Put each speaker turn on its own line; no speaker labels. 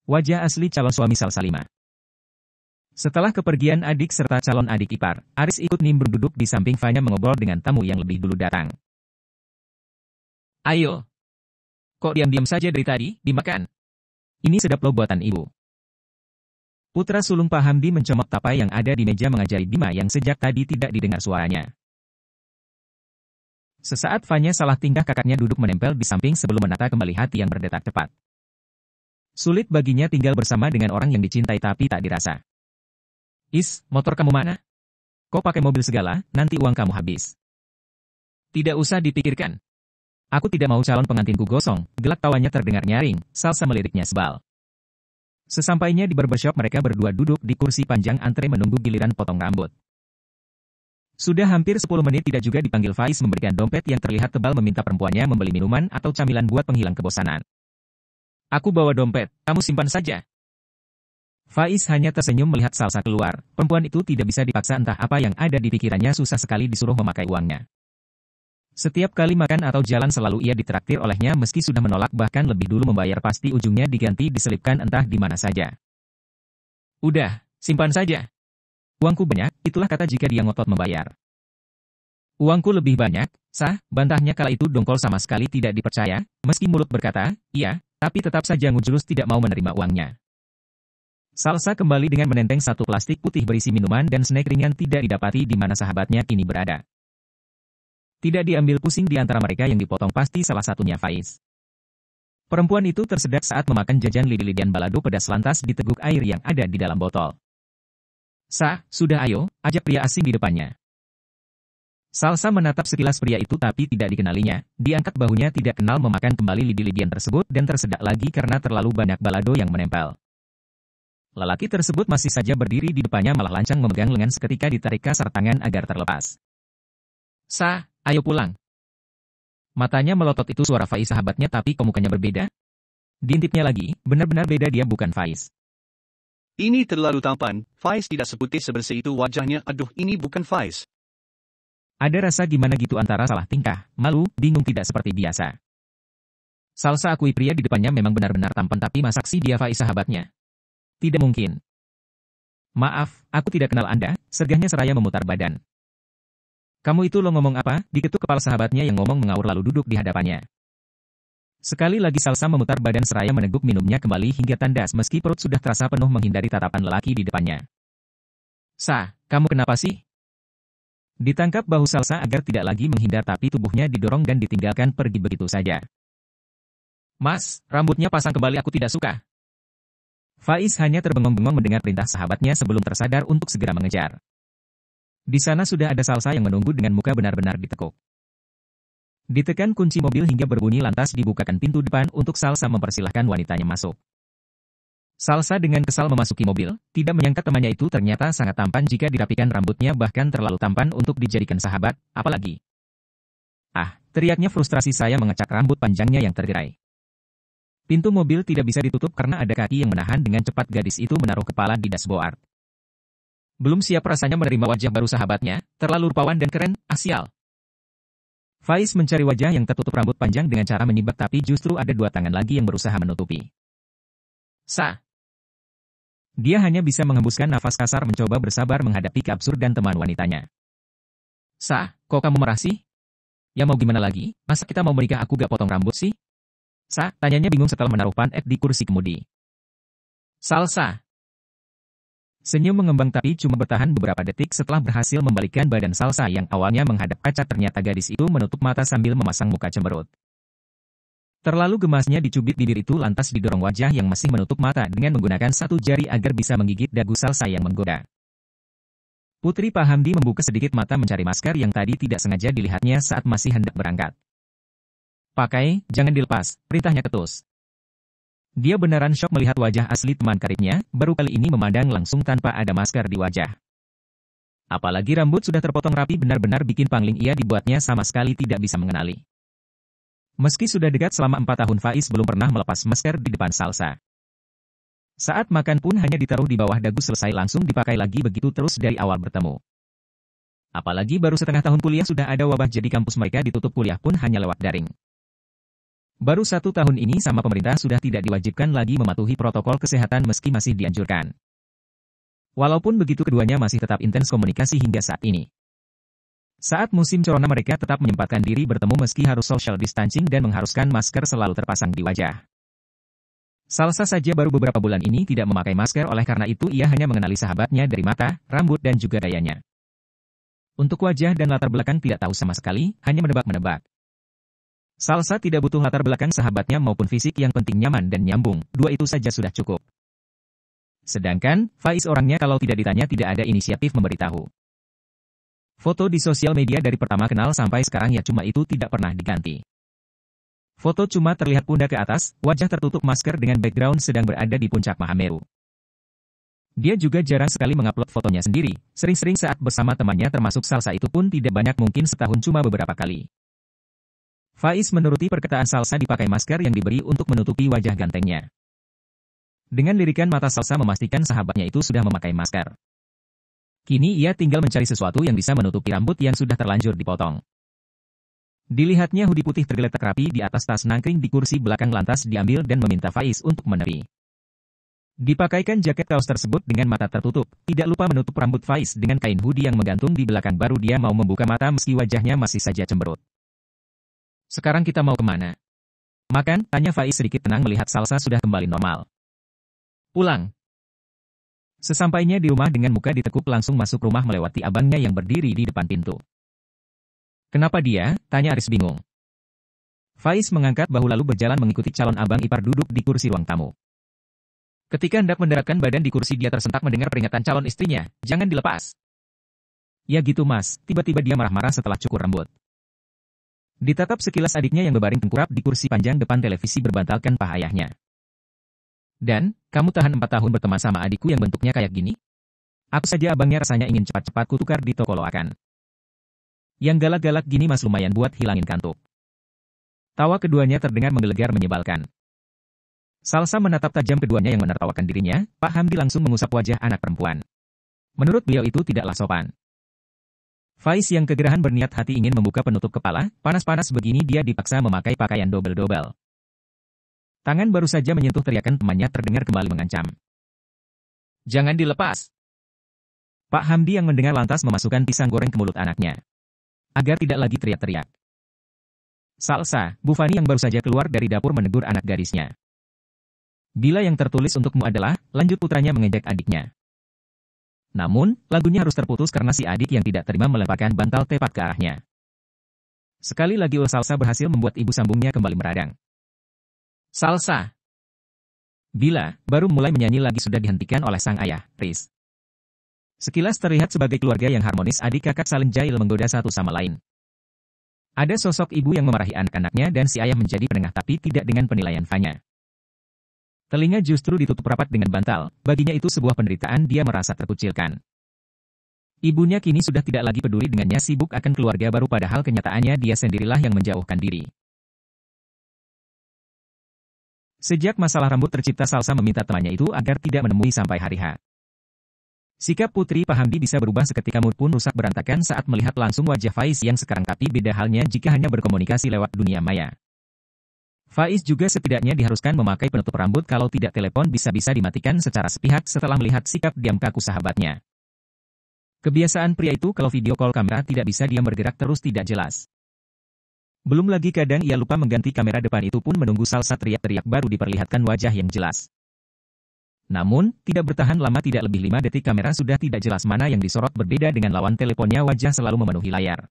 Wajah asli calon suami Salsa 5. Setelah kepergian adik serta calon adik ipar, Aris ikut nimbrung duduk di samping Fanya mengobrol dengan tamu yang lebih dulu datang. Ayo. Kok diam-diam saja dari tadi, dimakan? Ini sedap loh buatan ibu. Putra sulung Pak Hamdi mencomot tapai yang ada di meja mengajari Bima yang sejak tadi tidak didengar suaranya. Sesaat Fanya salah tingkah kakaknya duduk menempel di samping sebelum menata kembali hati yang berdetak cepat. Sulit baginya tinggal bersama dengan orang yang dicintai tapi tak dirasa. Is, motor kamu mana? Kok pakai mobil segala, nanti uang kamu habis. Tidak usah dipikirkan. Aku tidak mau calon pengantinku gosong, gelak tawanya terdengar nyaring, Salsa meliriknya sebal. Sesampainya di barbershop mereka berdua duduk di kursi panjang antre menunggu giliran potong rambut. Sudah hampir 10 menit tidak juga dipanggil Faiz memberikan dompet yang terlihat tebal meminta perempuannya membeli minuman atau camilan buat penghilang kebosanan. Aku bawa dompet, kamu simpan saja. Faiz hanya tersenyum melihat Salsa keluar. Perempuan itu tidak bisa dipaksa, entah apa yang ada di pikirannya, susah sekali disuruh memakai uangnya. Setiap kali makan atau jalan selalu ia ditraktir olehnya meski sudah menolak bahkan lebih dulu membayar pasti ujungnya diganti diselipkan entah di mana saja. Udah, simpan saja. Uangku banyak, itulah kata jika dia ngotot membayar. Uangku lebih banyak, sah, bantahnya kala itu dongkol sama sekali tidak dipercaya, meski mulut berkata, iya, tapi tetap saja ngujurus tidak mau menerima uangnya. Salsa kembali dengan menenteng satu plastik putih berisi minuman dan snack ringan tidak didapati di mana sahabatnya kini berada. Tidak diambil pusing di antara mereka yang dipotong pasti salah satunya Faiz. Perempuan itu tersedak saat memakan jajan lidi-lidian balado pedas lantas diteguk air yang ada di dalam botol. Sa, sudah ayo, ajak pria asing di depannya. Salsa menatap sekilas pria itu tapi tidak dikenalinya, diangkat bahunya tidak kenal memakan kembali lidi-lidian tersebut dan tersedak lagi karena terlalu banyak balado yang menempel. Lelaki tersebut masih saja berdiri di depannya malah lancang memegang lengan seketika ditarik kasar tangan agar terlepas. Sa, ayo pulang. Matanya melotot itu suara Faiz sahabatnya tapi kok mukanya berbeda? Diintipnya lagi, benar-benar beda dia bukan Faiz.
Ini terlalu tampan, Faiz tidak seputih sebersih itu wajahnya, aduh ini bukan Faiz.
Ada rasa gimana gitu antara salah tingkah, malu, bingung tidak seperti biasa. Salsa akui pria di depannya memang benar-benar tampan tapi masak sih dia Faiz sahabatnya? Tidak mungkin. Maaf, aku tidak kenal Anda, segahnya seraya memutar badan. Kamu itu lo ngomong apa? Diketuk kepala sahabatnya yang ngomong mengaur lalu duduk di hadapannya. Sekali lagi Salsa memutar badan seraya meneguk minumnya kembali hingga tandas meski perut sudah terasa penuh menghindari tatapan lelaki di depannya. Sa, kamu kenapa sih? Ditangkap bahu Salsa agar tidak lagi menghindar tapi tubuhnya didorong dan ditinggalkan pergi begitu saja. Mas, rambutnya pasang kembali aku tidak suka. Faiz hanya terbengong-bengong mendengar perintah sahabatnya sebelum tersadar untuk segera mengejar. Di sana sudah ada Salsa yang menunggu dengan muka benar-benar ditekuk. Ditekan kunci mobil hingga berbunyi lantas dibukakan pintu depan untuk Salsa mempersilahkan wanitanya masuk. Salsa dengan kesal memasuki mobil, tidak menyangka temannya itu ternyata sangat tampan jika dirapikan rambutnya bahkan terlalu tampan untuk dijadikan sahabat, apalagi. Ah, teriaknya frustrasi saya mengecak rambut panjangnya yang tergerai. Pintu mobil tidak bisa ditutup karena ada kaki yang menahan dengan cepat gadis itu menaruh kepala di dashboard. Belum siap rasanya menerima wajah baru sahabatnya, terlalu rupawan dan keren, sial. Faiz mencari wajah yang tertutup rambut panjang dengan cara menyibak tapi justru ada dua tangan lagi yang berusaha menutupi. Sa. Dia hanya bisa menghembuskan nafas kasar mencoba bersabar menghadapi keabsurdan teman wanitanya. Sa, kok kamu marah sih? Ya mau gimana lagi, masa kita mau menikah aku gak potong rambut sih? Sa, tanyanya bingung setelah menaruh pan di kursi kemudi. Salsa. Senyum mengembang tapi cuma bertahan beberapa detik setelah berhasil membalikkan badan Salsa yang awalnya menghadap kaca ternyata gadis itu menutup mata sambil memasang muka cemberut. Terlalu gemasnya dicubit bibir itu lantas didorong wajah yang masih menutup mata dengan menggunakan satu jari agar bisa menggigit dagu Salsa yang menggoda. Putri Pak Hamdi membuka sedikit mata mencari masker yang tadi tidak sengaja dilihatnya saat masih hendak berangkat. Pakai, jangan dilepas, perintahnya ketus. Dia beneran syok melihat wajah asli teman karibnya, baru kali ini memandang langsung tanpa ada masker di wajah. Apalagi rambut sudah terpotong rapi benar-benar bikin pangling ia dibuatnya sama sekali tidak bisa mengenali. Meski sudah dekat selama 4 tahun Faiz belum pernah melepas masker di depan Salsa. Saat makan pun hanya ditaruh di bawah dagu selesai langsung dipakai lagi begitu terus dari awal bertemu. Apalagi baru setengah tahun kuliah sudah ada wabah jadi kampus mereka ditutup kuliah pun hanya lewat daring. Baru 1 tahun ini sama pemerintah sudah tidak diwajibkan lagi mematuhi protokol kesehatan meski masih dianjurkan. Walaupun begitu keduanya masih tetap intens komunikasi hingga saat ini. Saat musim corona mereka tetap menyempatkan diri bertemu meski harus social distancing dan mengharuskan masker selalu terpasang di wajah. Salsa saja baru beberapa bulan ini tidak memakai masker, oleh karena itu ia hanya mengenali sahabatnya dari mata, rambut dan juga gayanya. Untuk wajah dan latar belakang tidak tahu sama sekali, hanya menebak-menebak. Salsa tidak butuh latar belakang sahabatnya maupun fisik, yang penting nyaman dan nyambung, dua itu saja sudah cukup. Sedangkan, Faiz orangnya kalau tidak ditanya tidak ada inisiatif memberitahu. Foto di sosial media dari pertama kenal sampai sekarang ya cuma itu, tidak pernah diganti. Foto cuma terlihat pundak ke atas, wajah tertutup masker dengan background sedang berada di puncak Mahameru. Dia juga jarang sekali mengupload fotonya sendiri, sering-sering saat bersama temannya termasuk Salsa itu pun tidak banyak, mungkin setahun cuma beberapa kali. Faiz menuruti perkataan Salsa dipakai masker yang diberi untuk menutupi wajah gantengnya. Dengan lirikan mata Salsa memastikan sahabatnya itu sudah memakai masker. Kini ia tinggal mencari sesuatu yang bisa menutupi rambut yang sudah terlanjur dipotong. Dilihatnya hoodie putih tergeletak rapi di atas tas nangkring di kursi belakang, lantas diambil dan meminta Faiz untuk menepi. Dipakaikan jaket kaos tersebut dengan mata tertutup, tidak lupa menutup rambut Faiz dengan kain hoodie yang menggantung di belakang, baru dia mau membuka mata meski wajahnya masih saja cemberut. Sekarang kita mau kemana? Makan, tanya Faiz sedikit tenang melihat Salsa sudah kembali normal. Pulang. Sesampainya di rumah dengan muka ditekuk langsung masuk rumah melewati abangnya yang berdiri di depan pintu. Kenapa dia? Tanya Aris bingung. Faiz mengangkat bahu lalu berjalan mengikuti calon abang ipar duduk di kursi ruang tamu. Ketika hendak mendaratkan badan di kursi dia tersentak mendengar peringatan calon istrinya, jangan dilepas. Ya gitu mas, tiba-tiba dia marah-marah setelah cukur rambut. Ditatap sekilas adiknya yang berbaring tengkurap di kursi panjang depan televisi berbantalkan paha ayahnya. Dan, kamu tahan 4 tahun berteman sama adikku yang bentuknya kayak gini? Aku saja abangnya rasanya ingin cepat-cepat kutukar di toko loakan. Yang galak-galak gini mas lumayan buat hilangin kantuk. Tawa keduanya terdengar menggelegar menyebalkan. Salsa menatap tajam keduanya yang menertawakan dirinya, Pak Hamdi langsung mengusap wajah anak perempuan. Menurut beliau itu tidaklah sopan. Faiz yang kegerahan berniat hati ingin membuka penutup kepala, panas-panas begini dia dipaksa memakai pakaian double-double. Tangan baru saja menyentuh teriakan temannya terdengar kembali mengancam. Jangan dilepas. Pak Hamdi yang mendengar lantas memasukkan pisang goreng ke mulut anaknya. Agar tidak lagi teriak-teriak. Salsa, Bu Fani yang baru saja keluar dari dapur menegur anak gadisnya. Bila yang tertulis untukmu adalah, lanjut putranya mengejek adiknya. Namun, lagunya harus terputus karena si adik yang tidak terima melemparkan bantal tepat ke arahnya. Sekali lagi Salsa berhasil membuat ibu sambungnya kembali meradang. Salsa. Bila, baru mulai menyanyi lagi sudah dihentikan oleh sang ayah, Riz. Sekilas terlihat sebagai keluarga yang harmonis, adik kakak saling jahil menggoda satu sama lain. Ada sosok ibu yang memarahi anak-anaknya dan si ayah menjadi penengah tapi tidak dengan penilaian Fanya. Telinga justru ditutup rapat dengan bantal, baginya itu sebuah penderitaan, dia merasa terkucilkan. Ibunya kini sudah tidak lagi peduli dengannya, sibuk akan keluarga baru padahal kenyataannya dia sendirilah yang menjauhkan diri. Sejak masalah rambut tercipta Salsa meminta temannya itu agar tidak menemui sampai hari H. Sikap Putri Pak Hamdi bisa berubah seketika, mood pun rusak berantakan saat melihat langsung wajah Faiz yang sekarang, tapi beda halnya jika hanya berkomunikasi lewat dunia maya. Faiz juga setidaknya diharuskan memakai penutup rambut, kalau tidak telepon bisa-bisa dimatikan secara sepihak setelah melihat sikap diam kaku sahabatnya. Kebiasaan pria itu kalau video call kamera tidak bisa diam bergerak terus tidak jelas. Belum lagi kadang ia lupa mengganti kamera depan, itu pun menunggu Salsa teriak-teriak baru diperlihatkan wajah yang jelas. Namun, tidak bertahan lama, tidak lebih 5 detik kamera sudah tidak jelas mana yang disorot, berbeda dengan lawan teleponnya wajah selalu memenuhi layar.